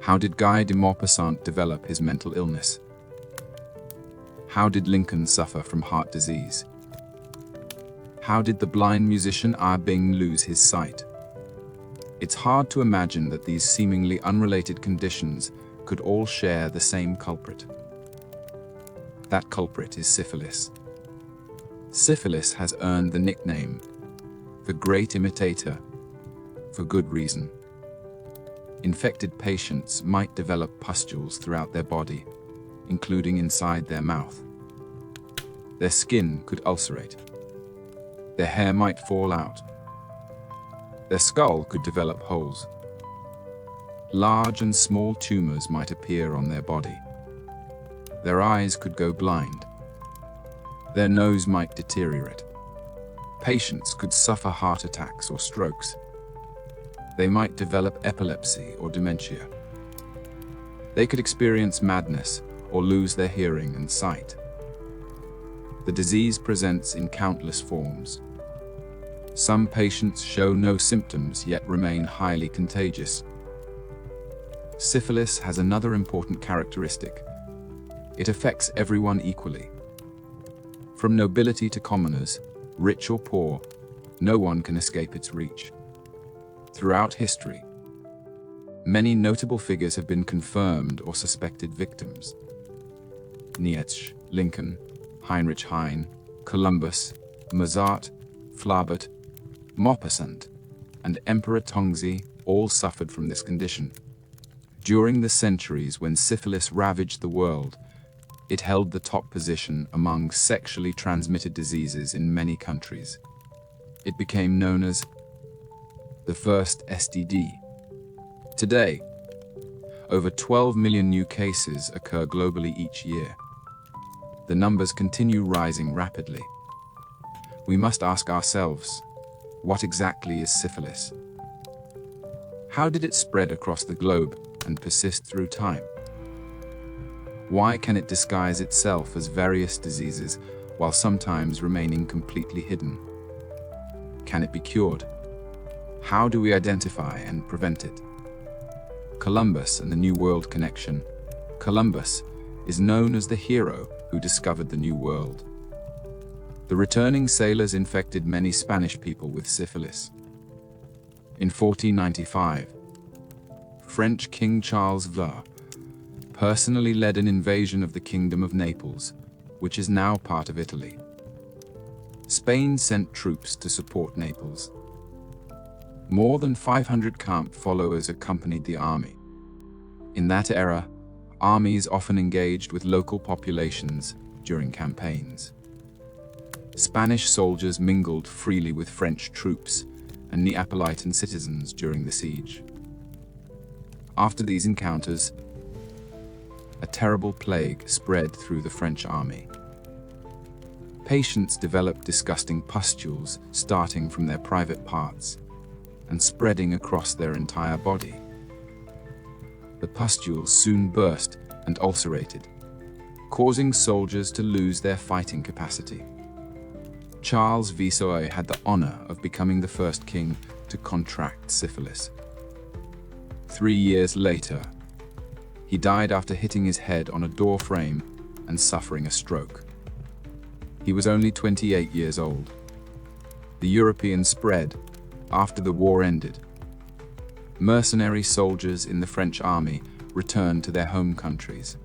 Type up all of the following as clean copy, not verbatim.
How did Guy de Maupassant develop his mental illness? How did Lincoln suffer from heart disease? How did the blind musician Bing lose his sight? It's hard to imagine that these seemingly unrelated conditions could all share the same culprit. That culprit is syphilis. Syphilis has earned the nickname, the Great Imitator, for good reason. Infected patients might develop pustules throughout their body, including inside their mouth. Their skin could ulcerate. Their hair might fall out. Their skull could develop holes. Large and small tumors might appear on their body. Their eyes could go blind. Their nose might deteriorate. Patients could suffer heart attacks or strokes. They might develop epilepsy or dementia. They could experience madness or lose their hearing and sight. The disease presents in countless forms. Some patients show no symptoms yet remain highly contagious. Syphilis has another important characteristic. It affects everyone equally. From nobility to commoners, rich or poor, no one can escape its reach. Throughout history, many notable figures have been confirmed or suspected victims. Nietzsche, Lincoln, Heinrich Heine, Columbus, Mozart, Flaubert, Maupassant, and Emperor Tongzi all suffered from this condition. During the centuries when syphilis ravaged the world, it held the top position among sexually transmitted diseases in many countries. It became known as the first STD. Today, over 12 million new cases occur globally each year. The numbers continue rising rapidly. We must ask ourselves, what exactly is syphilis? How did it spread across the globe and persist through time? Why can it disguise itself as various diseases while sometimes remaining completely hidden? Can it be cured? How do we identify and prevent it? Columbus and the New World connection. Columbus is known as the hero who discovered the New World. The returning sailors infected many Spanish people with syphilis. In 1495, French King Charles V personally led an invasion of the Kingdom of Naples, which is now part of Italy. Spain sent troops to support Naples. More than 500 camp followers accompanied the army. In that era, armies often engaged with local populations during campaigns. Spanish soldiers mingled freely with French troops and Neapolitan citizens during the siege. After these encounters, a terrible plague spread through the French army. Patients developed disgusting pustules starting from their private parts and spreading across their entire body. The pustules soon burst and ulcerated, causing soldiers to lose their fighting capacity. Charles Viceroy had the honor of becoming the first king to contract syphilis. 3 years later, he died after hitting his head on a door frame and suffering a stroke. He was only 28 years old. The European spread after the war ended. Mercenary soldiers in the French army returned to their home countries.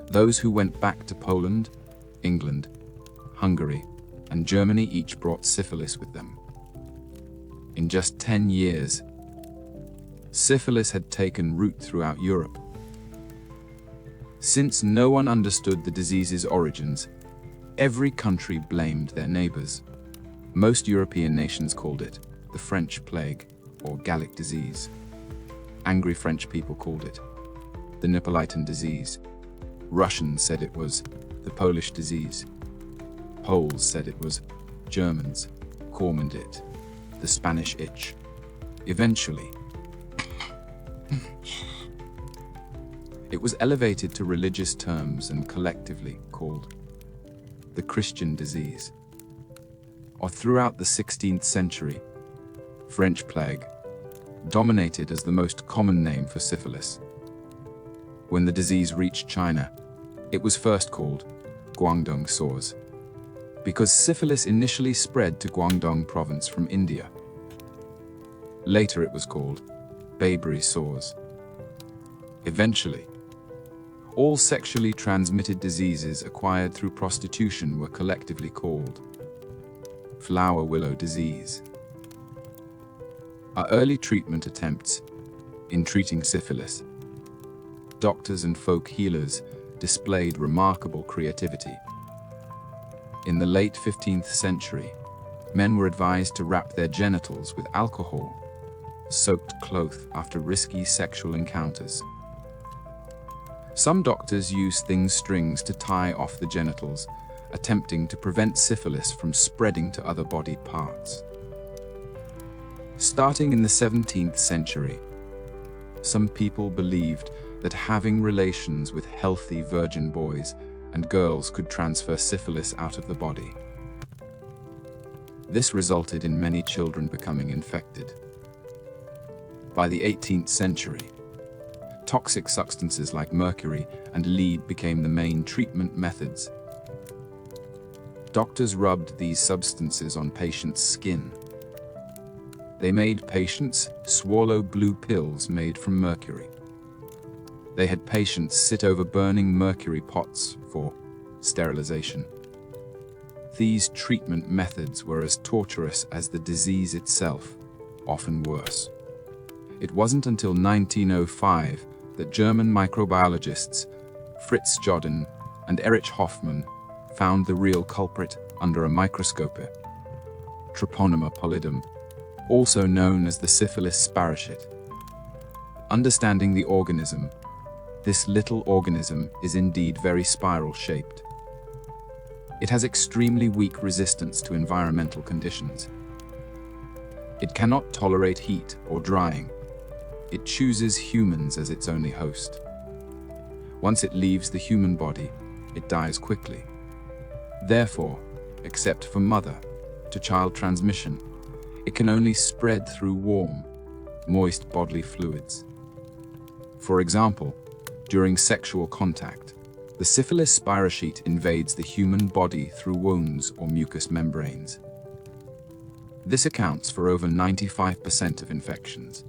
Those who went back to Poland, England, Hungary, and Germany each brought syphilis with them. In just 10 years, syphilis had taken root throughout Europe. Since no one understood the disease's origins, every country blamed their neighbors. Most European nations called it the French plague or Gallic disease. Angry French people called it the Neapolitan disease. Russians said it was the Polish disease. Poles said it was Germans, coined it the Spanish itch. Eventually, it was elevated to religious terms and collectively called the Christian disease. Or throughout the 16th century, French plague, dominated as the most common name for syphilis. When the disease reached China, it was first called Guangdong sores, because syphilis initially spread to Guangdong province from India. Later it was called Bayberry sores. Eventually, all sexually transmitted diseases acquired through prostitution were collectively called flower willow disease. Our early treatment attempts in treating syphilis, doctors and folk healers displayed remarkable creativity. In the late 15th century, men were advised to wrap their genitals with alcohol-soaked cloth after risky sexual encounters. Some doctors used thin strings to tie off the genitals, attempting to prevent syphilis from spreading to other body parts. Starting in the 17th century, some people believed that having relations with healthy virgin boys and girls could transfer syphilis out of the body. This resulted in many children becoming infected. By the 18th century, toxic substances like mercury and lead became the main treatment methods. Doctors rubbed these substances on patients' skin. They made patients swallow blue pills made from mercury. They had patients sit over burning mercury pots for sterilization. These treatment methods were as torturous as the disease itself, often worse. It wasn't until 1905 that German microbiologists Fritz Jodin and Erich Hoffmann found the real culprit under a microscope, Treponema pallidum, also known as the syphilis sparachit. Understanding the organism, this little organism is indeed very spiral-shaped. It has extremely weak resistance to environmental conditions. It cannot tolerate heat or drying. It chooses humans as its only host. Once it leaves the human body, it dies quickly. Therefore, except for mother-to-child transmission, it can only spread through warm, moist bodily fluids. For example, during sexual contact, the syphilis sparachit invades the human body through wounds or mucous membranes. This accounts for over 95% of infections.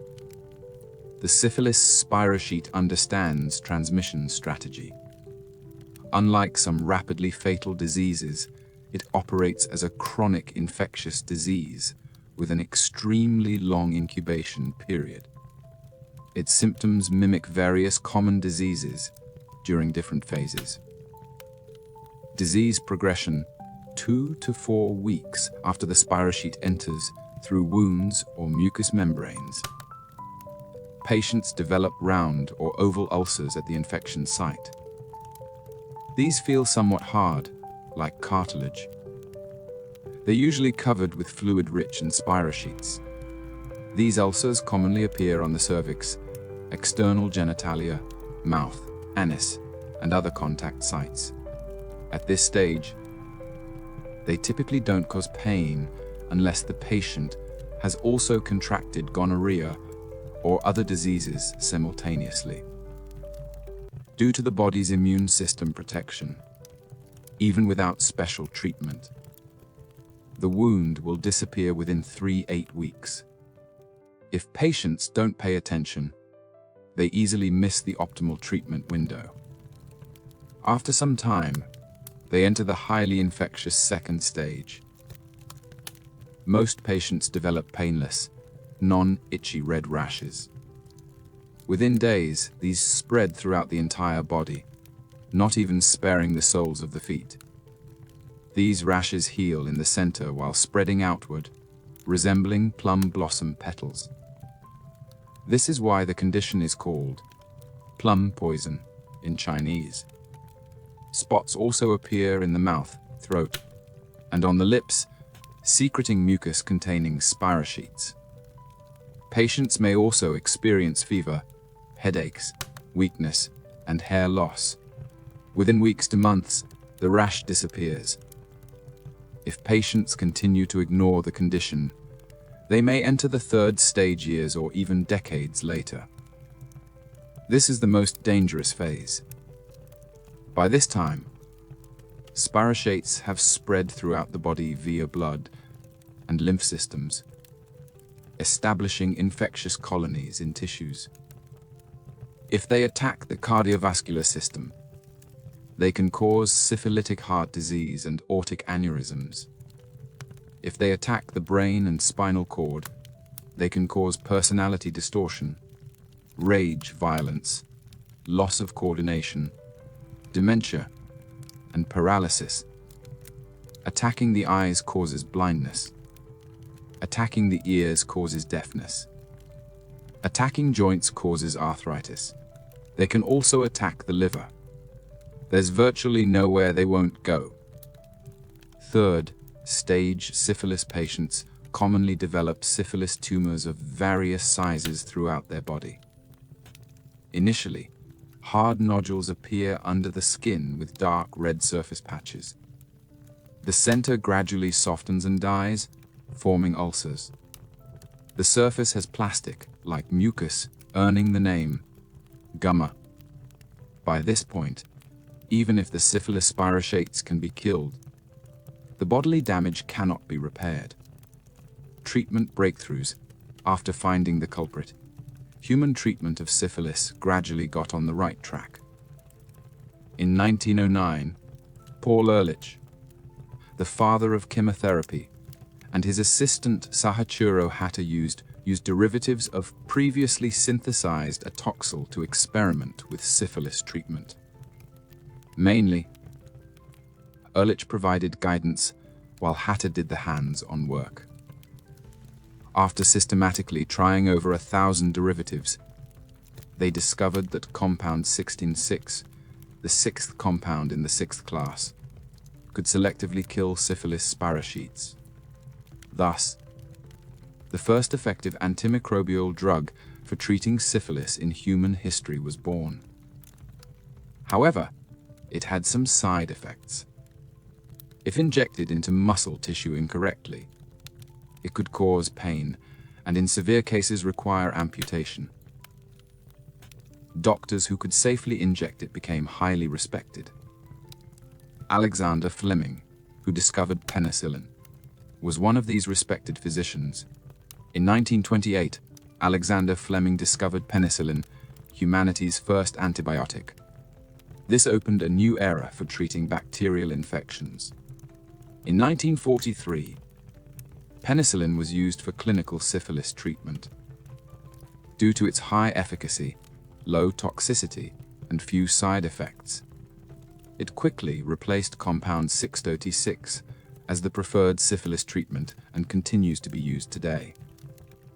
The syphilis sparachit understands transmission strategy. Unlike some rapidly fatal diseases, it operates as a chronic infectious disease with an extremely long incubation period. Its symptoms mimic various common diseases during different phases. Disease progression 2 to 4 weeks after the sparachit enters through wounds or mucous membranes. Patients develop round or oval ulcers at the infection site. These feel somewhat hard, like cartilage. They're usually covered with fluid-rich and spirachits. These ulcers commonly appear on the cervix, external genitalia, mouth, anus, and other contact sites. At this stage, they typically don't cause pain unless the patient has also contracted gonorrhea or other diseases simultaneously. Due to the body's immune system protection, even without special treatment, the wound will disappear within 3-8 weeks. If patients don't pay attention, they easily miss the optimal treatment window. After some time, they enter the highly infectious second stage. Most patients develop painless, non-itchy red rashes. Within days, these spread throughout the entire body, not even sparing the soles of the feet. These rashes heal in the center while spreading outward, resembling plum blossom petals. This is why the condition is called plum poison in Chinese. Spots also appear in the mouth, throat, and on the lips, secreting mucus containing spirachits. Patients may also experience fever, headaches, weakness, and hair loss. Within weeks to months, the rash disappears. If patients continue to ignore the condition, They may enter the third stage years or even decades later. This is the most dangerous phase. By this time, spirochetes have spread throughout the body via blood and lymph systems, establishing infectious colonies in tissues. If they attack the cardiovascular system, they can cause syphilitic heart disease and aortic aneurysms. If they attack the brain and spinal cord, they can cause personality distortion, rage, violence, loss of coordination, dementia, and paralysis. Attacking the eyes causes blindness. Attacking the ears causes deafness. Attacking joints causes arthritis. They can also attack the liver. There's virtually nowhere they won't go. Third stage syphilis patients commonly develop syphilis tumors of various sizes throughout their body. Initially, hard nodules appear under the skin with dark red surface patches. The center gradually softens and dies, forming ulcers. The surface has plastic, like mucus, earning the name gumma. By this point, even if the syphilis spirochetes can be killed, the bodily damage cannot be repaired. Treatment breakthroughs. After finding the culprit, human treatment of syphilis gradually got on the right track. In 1909, Paul Ehrlich, the father of chemotherapy, and his assistant Sahachiro Hatta used derivatives of previously synthesized atoxyl to experiment with syphilis treatment. Mainly, Ehrlich provided guidance while Hatta did the hands-on work. After systematically trying over 1,000 derivatives, they discovered that compound 16,6, the sixth compound in the sixth class, could selectively kill syphilis spirochetes. Thus, the first effective antimicrobial drug for treating syphilis in human history was born. However, it had some side effects. If injected into muscle tissue incorrectly, it could cause pain and in severe cases require amputation. Doctors who could safely inject it became highly respected. Alexander Fleming, who discovered penicillin, was one of these respected physicians. In 1928, Alexander Fleming discovered penicillin, humanity's first antibiotic. This opened a new era for treating bacterial infections. In 1943, penicillin was used for clinical syphilis treatment. Due to its high efficacy, low toxicity, and few side effects, it quickly replaced compound 636 as the preferred syphilis treatment and continues to be used today.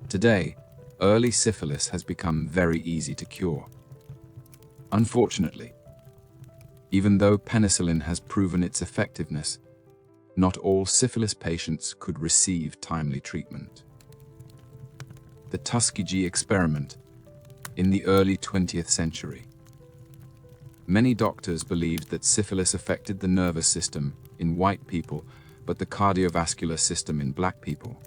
Today, early syphilis has become very easy to cure. Unfortunately, even though penicillin has proven its effectiveness, not all syphilis patients could receive timely treatment. The Tuskegee experiment in the early 20th century. Many doctors believed that syphilis affected the nervous system in white people, but the cardiovascular system in black people.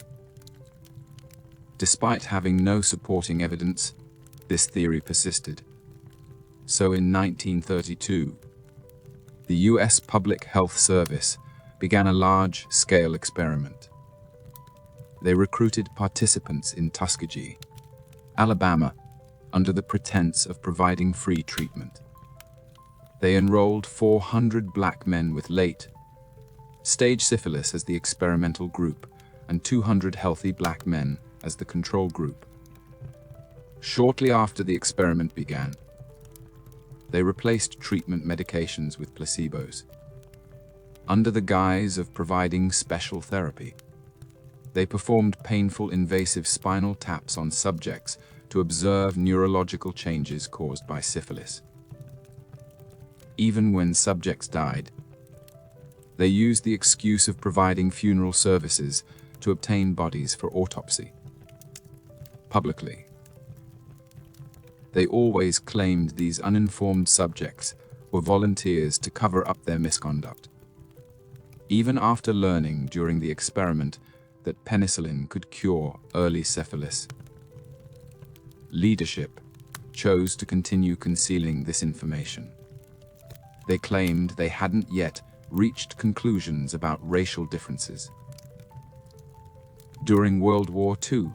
Despite having no supporting evidence, this theory persisted. So in 1932, the US Public Health Service began a large-scale experiment. They recruited participants in Tuskegee, Alabama, under the pretense of providing free treatment. They enrolled 400 black men with late-stage syphilis as the experimental group and 200 healthy black men as the control group. Shortly after the experiment began, they replaced treatment medications with placebos. Under the guise of providing special therapy, they performed painful invasive spinal taps on subjects to observe neurological changes caused by syphilis. Even when subjects died, they used the excuse of providing funeral services to obtain bodies for autopsy. Publicly, they always claimed these uninformed subjects were volunteers to cover up their misconduct. Even after learning during the experiment that penicillin could cure early syphilis. Leadership chose to continue concealing this information. They claimed they hadn't yet reached conclusions about racial differences. During World War II,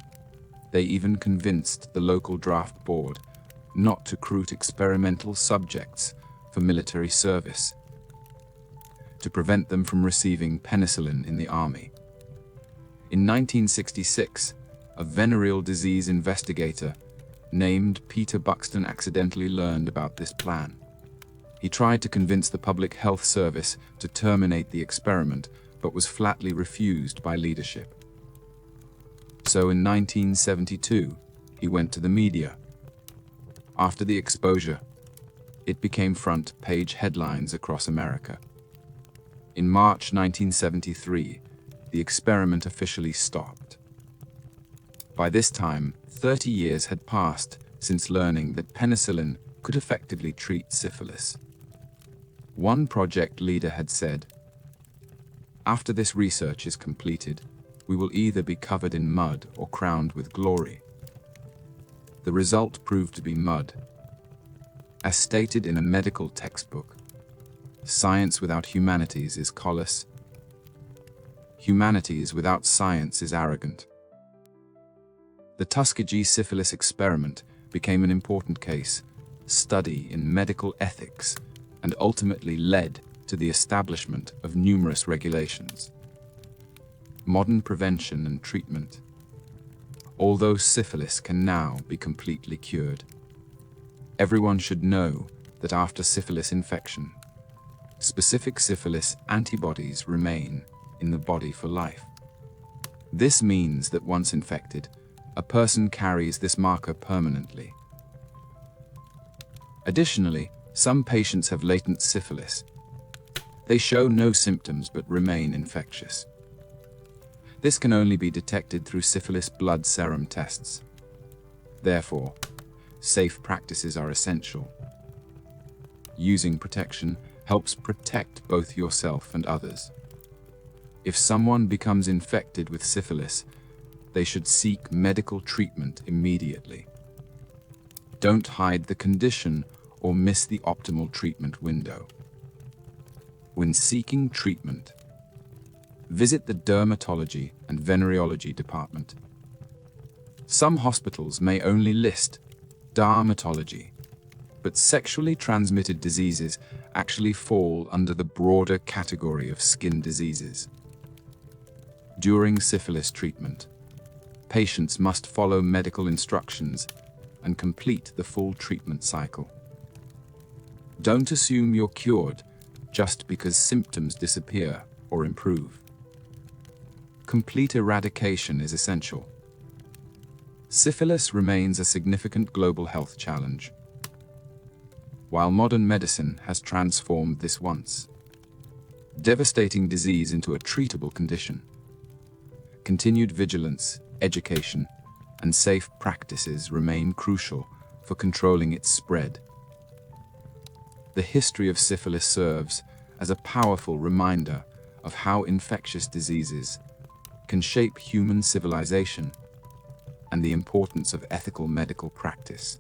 they even convinced the local draft board not to recruit experimental subjects for military service, to prevent them from receiving penicillin in the army. In 1966, a venereal disease investigator named Peter Buxton accidentally learned about this plan. He tried to convince the Public Health Service to terminate the experiment, but was flatly refused by leadership. So in 1972, he went to the media. After the exposure, it became front-page headlines across America. In March 1973, the experiment officially stopped. By this time, 30 years had passed since learning that penicillin could effectively treat syphilis. One project leader had said, "After this research is completed, we will either be covered in mud or crowned with glory." The result proved to be mud. As stated in a medical textbook, science without humanities is callous. Humanities without science is arrogant. The Tuskegee syphilis experiment became an important case study in medical ethics and ultimately led to the establishment of numerous regulations. Modern prevention and treatment. Although syphilis can now be completely cured, everyone should know that after syphilis infection, specific syphilis antibodies remain in the body for life. This means that once infected, a person carries this marker permanently. Additionally, some patients have latent syphilis. They show no symptoms but remain infectious. This can only be detected through syphilis blood serum tests. Therefore, safe practices are essential. Using protection helps protect both yourself and others. If someone becomes infected with syphilis, they should seek medical treatment immediately. Don't hide the condition or miss the optimal treatment window. When seeking treatment, visit the dermatology and venereology department. Some hospitals may only list dermatology, but sexually transmitted diseases actually fall under the broader category of skin diseases. During syphilis treatment, patients must follow medical instructions and complete the full treatment cycle. Don't assume you're cured just because symptoms disappear or improve. Complete eradication is essential. Syphilis remains a significant global health challenge. While modern medicine has transformed this once devastating disease into a treatable condition, continued vigilance, education, and safe practices remain crucial for controlling its spread. The history of syphilis serves as a powerful reminder of how infectious diseases can shape human civilization and the importance of ethical medical practice.